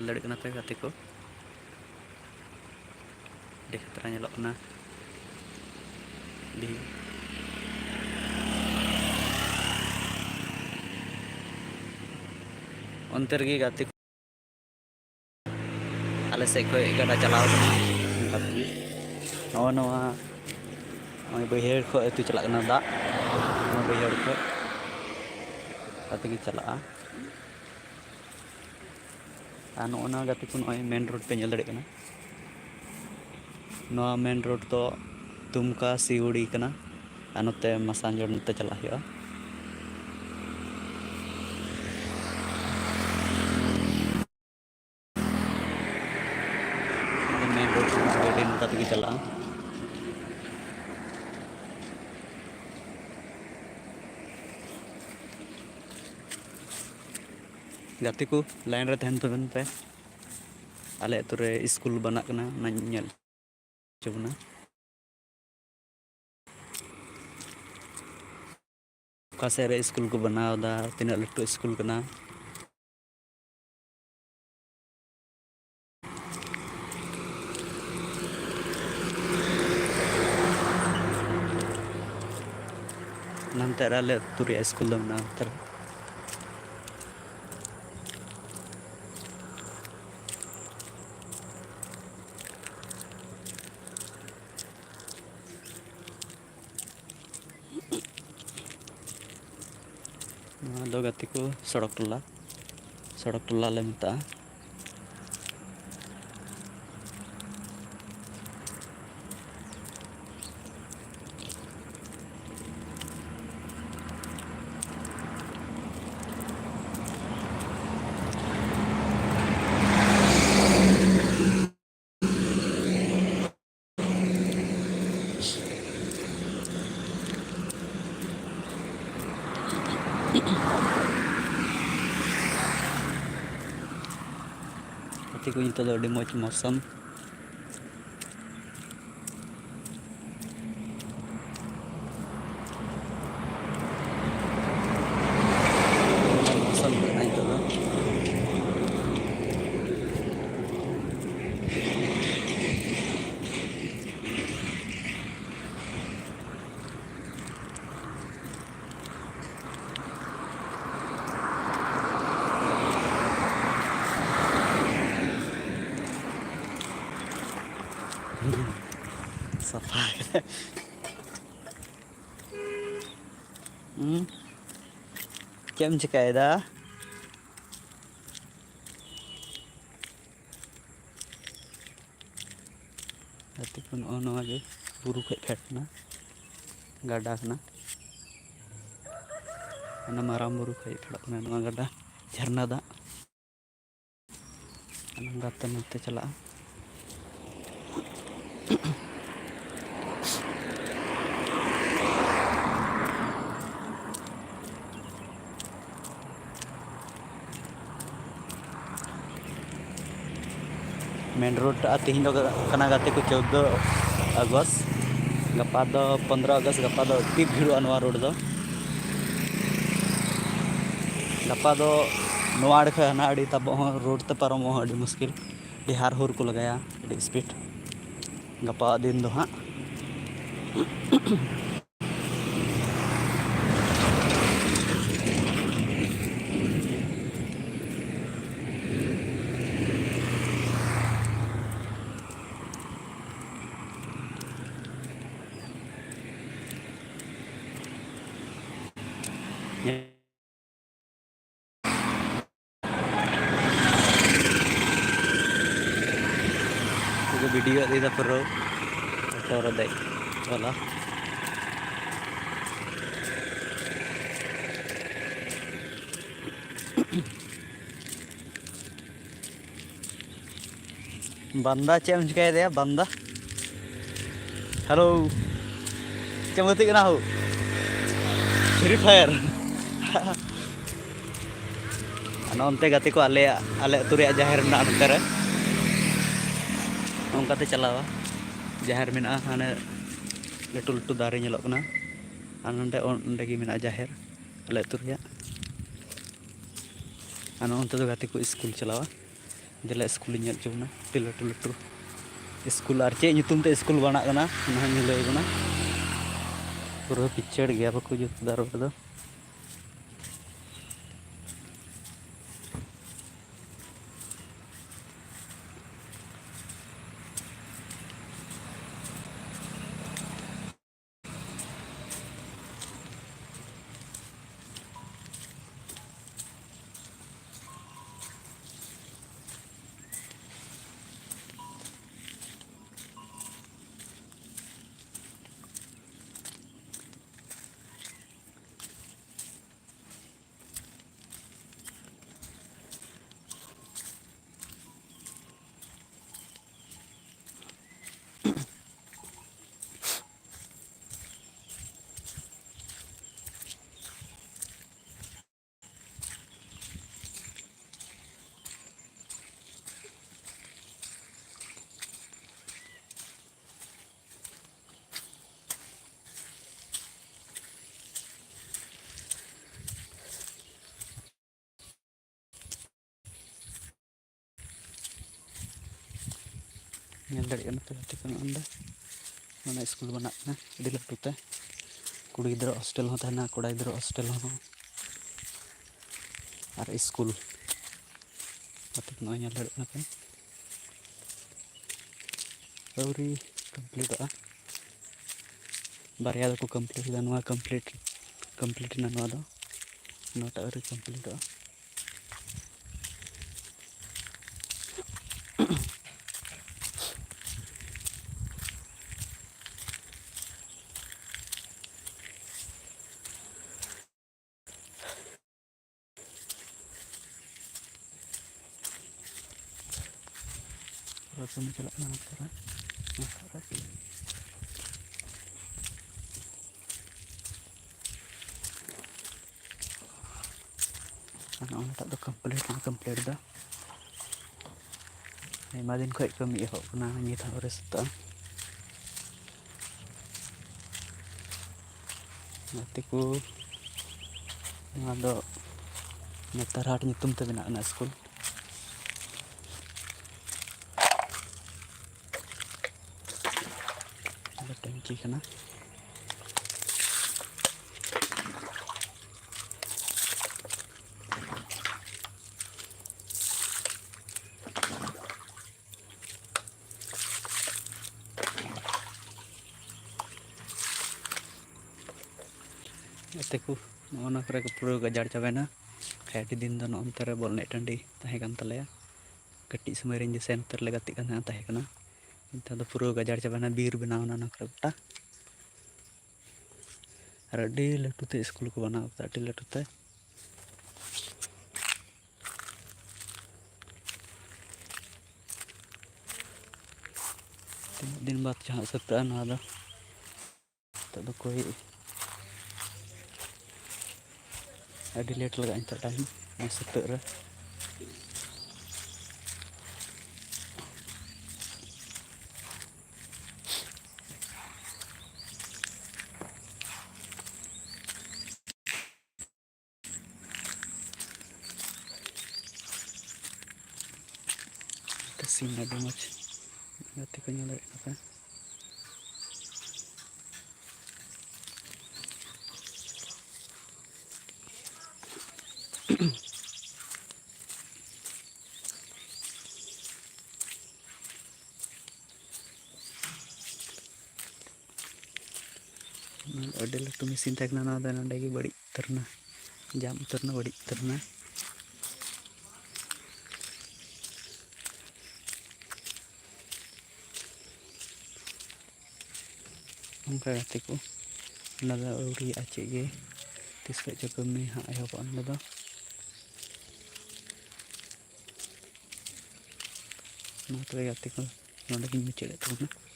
दाड़े कना पे गाते को देख खतरा ñelok kena di onte regi gaते आले से को गड़ा चलाव कना गाते नवा नवा बैहेड़ को तु चला कना दा बैहेड़ को गाते की चला नोना गाते को नय मेन रोड पे ñel दाड़े कना नवा मेन रोड तो तुमका सिउड़ी कना नोते मसांजोड़ नोते चला हुआ मेन रोड गाड़ी नोका तक चला गाते को लाइन रे तहन तबन पे आले अतुरे स्कूल बना कना ना ñel चुबना कासे रे स्कूल को बनाव दा तिना लट्टू स्कूल कना नंतर आले तुरे स्कूल दम ना तर दो गाते को सड़क टोला ले मता गाते को नितो अड़ी मौज मौसम सफा केम चिकायदा गाते को नवा गे बुरु खै फेटना गाडा कना माराम बुरु खै फेटना नवा गाडा झरना दा गाते नते चला मेन रोड तीन गाते को 14 अगस्त गपा 15 अगस्त गपा अति भीड़ रोड दो गपा आड़े खा हना आड़ी तब रोड ते पारम मुश्किल हार हुर को लगाया स्पीड गपा दिन दो हाँ वीडियो दी पर दे वाला बंदा चेम चिकाय दे बंदा हेलो चेम गति कना हो फ्री फायर नोनते गाते को आले अतुरे जाहिर ना नते रे नौकाते चलावा जाहिर में हाने लटू लटू दारे ñelok कना नंदे गी मेना जाहिर आले अतु रे ओनते दो गाते को स्कूल चलावा ᱫᱮᱞᱟ ᱥᱠᱩᱞ ᱧᱮᱞ ᱦᱚᱪᱚ ᱵᱚᱱᱟ ᱟᱹᱰᱤ ᱞᱟᱹᱴᱩ ᱞᱟᱹᱴᱩ स्कूल और चे ᱧᱩᱛᱩᱢ te स्कूल बनाᱜ ᱠᱟᱱᱟ ᱚᱱᱟ ᱦᱚᱸᱧ ᱞᱟᱹᱭ ᱟᱵᱚᱱᱟ पूरा पिछड़ गया बाको जुत दा रोड दो ñel daᱲᱮ ᱠᱟᱱᱟ ᱯᱮ ᱜᱟᱛᱮ ᱠᱚ ᱚᱸᱰᱮ ᱚᱱᱟ स्कूल बनाᱜ ᱠᱟᱱᱟ ᱟᱹᱰᱤ ᱞᱟᱹᱴᱩ ᱛᱮ कुड़ी गिद्रा हॉस्टल हो तहना कोड़ा गिद्रा हॉस्टल हो और स्कूल गाते को ñel daᱲᱮ कना पे अवरी कंप्लीटआ बारया दो को कंप्लीट दा नोआ कंप्लीट ना नोआ दो नोटा अवरी कंप्लीटआ Rasanya celak banget karena orang tak ada komplit dah. Madin kau kami ihok kena nyita orang seta. Nanti ku ada netar hari nyitum tu bina anak sekolah. Ada tangki kena. Teku nona kore ke pura gajar cabana kayak di din dan antara bol net tandi tahe kan talaya keti semarin di center legati kan tahe kana itu ada pura gajar cabana bir benaw nana kore ta adi latu te school ko banaw ta adi latu te दिन बाद जहाँ सकता है ना तो कोई अभी late लगा इंटर टाइम मैं सकते रहा तो सीन अभी मच गाते को nyala apa ada latu mesin tekna na ada nanda lagi badi terna jam terna badi terna angka gatiku nada uri aceh ge tiskat jaga mi ha ayo pa nada na to gatiku nada kin mi cede tu na